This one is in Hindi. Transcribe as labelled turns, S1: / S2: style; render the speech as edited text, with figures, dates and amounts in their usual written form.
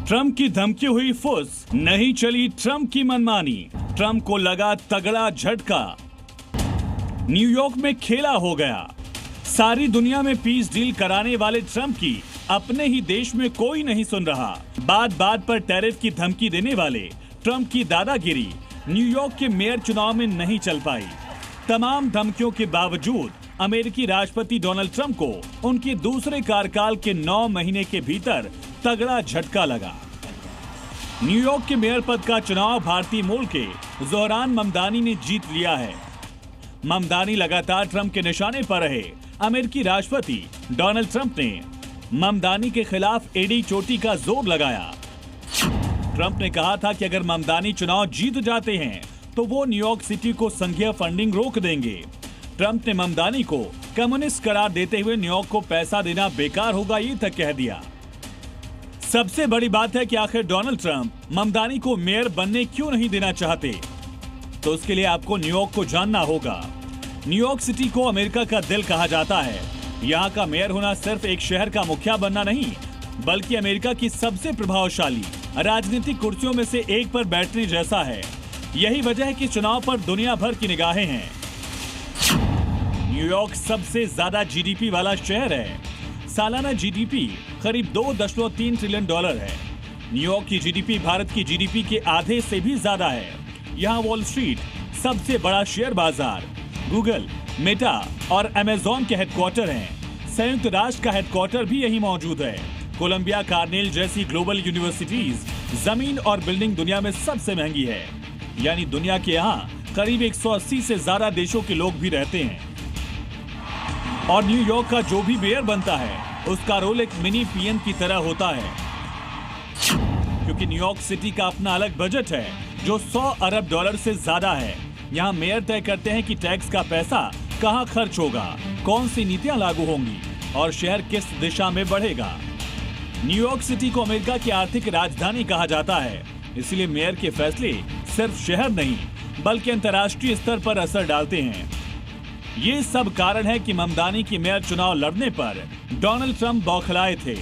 S1: ट्रंप की धमकी हुई फुस, नहीं चली ट्रंप की मनमानी, ट्रंप को लगा तगड़ा झटका। न्यूयॉर्क में खेला हो गया। सारी दुनिया में पीस डील कराने वाले ट्रंप की अपने ही देश में कोई नहीं सुन रहा। बात बात पर टैरिफ की धमकी देने वाले ट्रंप की दादागिरी न्यूयॉर्क के मेयर चुनाव में नहीं चल पाई। तमाम धमकियों के बावजूद अमेरिकी राष्ट्रपति डोनाल्ड ट्रंप को उनके दूसरे कार्यकाल के 9 महीने के भीतर तगड़ा झटका लगा। न्यूयॉर्क के मेयर पद का चुनाव भारतीय मूल के जोहरान ममदानी ने जीत लिया है। ममदानी लगातार ट्रंप के निशाने पर रहे। अमेरिकी राष्ट्रपति डोनाल्ड ट्रंप ने ममदानी के खिलाफ एड़ी चोटी का जोर लगाया। ट्रंप ने कहा था कि अगर ममदानी चुनाव जीत जाते हैं तो वो न्यूयॉर्क सिटी को संघीय फंडिंग रोक देंगे। ट्रंप ने ममदानी को कम्युनिस्ट करार देते हुए न्यूयॉर्क को पैसा देना बेकार होगा ये तक कह दिया। सबसे बड़ी बात है कि आखिर डोनाल्ड ट्रंप ममदानी को मेयर बनने क्यों नहीं देना चाहते, तो उसके लिए आपको न्यूयॉर्क को जानना होगा। न्यूयॉर्क सिटी को अमेरिका का दिल कहा जाता है। यहाँ का मेयर होना सिर्फ एक शहर का मुखिया बनना नहीं, बल्कि अमेरिका की सबसे प्रभावशाली राजनीतिक कुर्सियों में से एक पर बैठने जैसा है। यही वजह है कि चुनाव पर दुनिया भर की निगाहें हैं। न्यूयॉर्क सबसे ज्यादा जीडीपी वाला शहर है। सालाना जीडीपी करीब $2.3 ट्रिलियन है। न्यूयॉर्क की जीडीपी भारत की जीडीपी के आधे से भी ज्यादा है। यहाँ वॉल स्ट्रीट, सबसे बड़ा शेयर बाजार, गूगल, मेटा और अमेजॉन के हेडक्वार्टर हैं। संयुक्त राष्ट्र का हेडक्वार्टर भी यही मौजूद है। कोलंबिया, कार्नेल जैसी ग्लोबल यूनिवर्सिटीज जमीन और बिल्डिंग दुनिया में सबसे महंगी है। यानी दुनिया के यहाँ करीब 180 से ज्यादा देशों के लोग भी रहते हैं। और न्यूयॉर्क का जो भी मेयर बनता है उसका रोल एक मिनी पीएम की तरह होता है, क्योंकि न्यूयॉर्क सिटी का अपना अलग बजट है जो $100 अरब से ज्यादा है। यहाँ मेयर तय करते हैं कि टैक्स का पैसा कहाँ खर्च होगा, कौन सी नीतियाँ लागू होंगी और शहर किस दिशा में बढ़ेगा। न्यूयॉर्क सिटी को अमेरिका की आर्थिक राजधानी कहा जाता है, इसलिए मेयर के फैसले सिर्फ शहर नहीं बल्कि अंतर्राष्ट्रीय स्तर पर असर डालते हैं। ये सब कारण है कि ममदानी की मेयर चुनाव लड़ने पर डोनाल्ड ट्रंप बौखलाए थे।